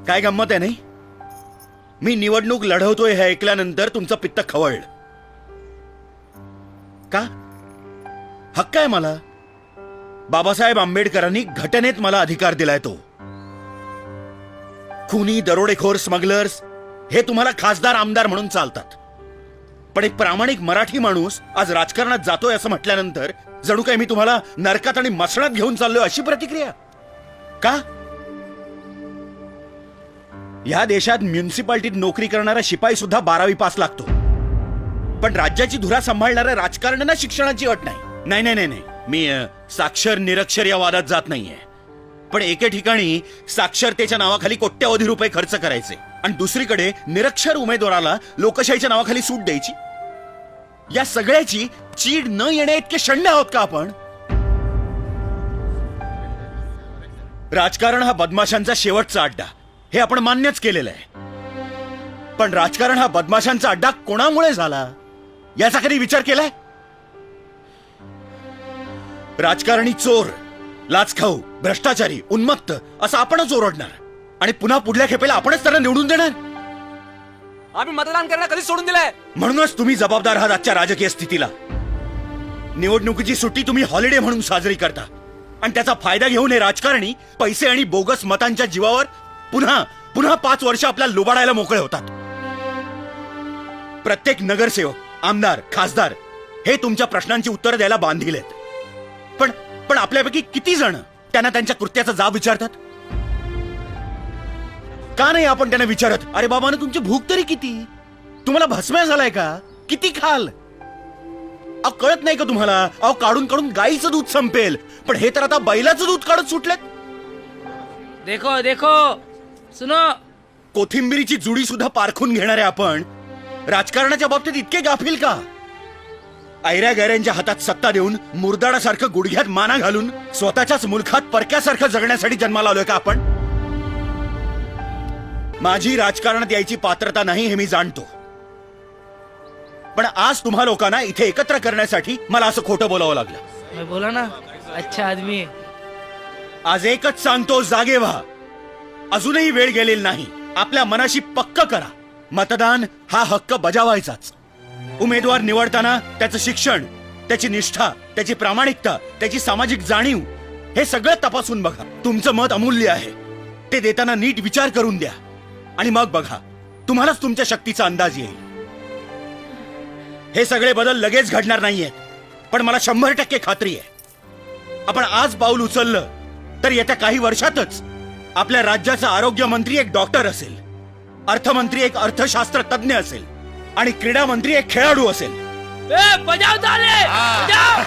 काय गंमत आहे नाही? मी निवडणूक लढवतोय हे ऐकल्यानंतर तुमचं पित्त खवळलं. का? हक्क आहे मला. बाबासाहेब आंबेडकरांनी घटनेत मला अधिकार दिलाय. तो खुनी, दरोडेखोर, स्मगलर्स हे तुम्हाला खासदार आमदार म्हणून चालतात, पण एक प्रामाणिक मराठी माणूस आज राजकारणात जातोय असं म्हटल्यानंतर जणू काय मी तुम्हाला नरकात आणि मसणात घेऊन चाललोय अशी प्रतिक्रिया. का? या देशात म्युनिसिपालिटीत नोकरी करणारा शिपाई सुद्धा 12वी पास लागतो, पण राज्याची धुरा सांभाळणाऱ्या राजकारण्यांना शिक्षणाची अट नाही. नाही नाही नाही, मी साक्षर निरक्षर या वादात जात नाहीये, पण एके ठिकाणी साक्षरतेच्या नावाखाली कोट्यवधी रुपये खर्च करायचे आणि दुसरीकडे निरक्षर उमेदवाराला लोकशाहीच्या नावाखाली सूट द्यायची. या सगळ्याची चीड न येणे इतके शंड आहोत का आपण? राजकारण हा बदमाशांचा शेवटचा अड्डा हे आपण मान्यच केलेलं आहे, पण राजकारण हा बदमाशांचा अड्डा कोणामुळे झाला याचा कधी विचार केलाय? राजकारणी चोर, लाचखाऊ, भ्रष्टाचारी, उन्मत्त असं आपणच ओरडणार आणि पुन्हा पुढल्या खेपेला आपणच त्यांना निवडून देणार. आम्ही मतदान करायला कधी सोडून दिलंय? म्हणूनच तुम्ही जबाबदार आहात आजच्या राजकीय स्थितीला. निवडणुकीची सुट्टी तुम्ही हॉलिडे म्हणून साजरी करता आणि त्याचा फायदा घेऊन हे राजकारणी पैसे आणि बोगस मतांच्या जीवावर पुन्हा पुन्हा 5 वर्ष आपल्याला लुबाडायला मोकळे होतात. प्रत्येक नगरसेवक, आमदार, खासदार हे तुमच्या प्रश्नांची उत्तरं द्यायला बांधील आहेत, पण आपल्यापैकी किती जण त्यांना त्यांच्या कृत्याचा जाब विचारतात? का नाही आपण त्यांना विचारत, अरे बाबा ना तुमची भूक तरी किती? तुम्हाला भस्म्या झालाय का? किती खाल? अहो कळत नाही का तुम्हाला? अहो काढून काढून गाईचं दूध संपेल, पण हे तर आता बैलाचं दूध काढत सुटलेत. देखो देखो सुनो, कोथिंबिरीची जुडी सुद्धा पारखून घेणारे आपण राजकारणाच्या बाबतीत इतके गाफील का? ऐऱ्या गैऱ्यांच्या हातात सत्ता देऊन मुरदाडासारखं गुडघ्यात माना घालून स्वतःच्याच मुलखात परक्यासारखं जगण्यासाठी जन्माला आलोय का आपण? माझी राजकारणात यायची पात्रता नाही हे मी जाणतो, पण आज तुम्हा लोकांना इथे एकत्र करण्यासाठी मला असं खोटं बोलावं लागलं. मैं बोला ना अच्छा आदमी है. आज एकच सांगतो, जागे व्हा. अजूनही वेळ गेलेली नाही. आपल्या मनाशी पक्क करा, मतदान हा हक्क बजावायचाच. उमेदवार निवडताना त्याचं शिक्षण, त्याची निष्ठा, त्याची प्रामाणिकता, त्याची सामाजिक जाणीव हे सगळं तपासून बघा. तुमचं मत अमूल्य आहे, ते देताना नीट विचार करून द्या आणि मग बघा, तुम्हालाच तुमच्या शक्तीचा अंदाज येईल. हे सगळे बदल लगेच घडणार नाहीयेत, पण मला 100% खात्री आहे, आपण आज पाऊल उचललं तर येत्या काही वर्षातच आपल्या राज्याचा आरोग्य मंत्री एक डॉक्टर असेल, अर्थमंत्री एक अर्थशास्त्र तज्ञ असेल आणि क्रीडा मंत्री एक खेळाडू असेल. बजाव ताले, बजाव.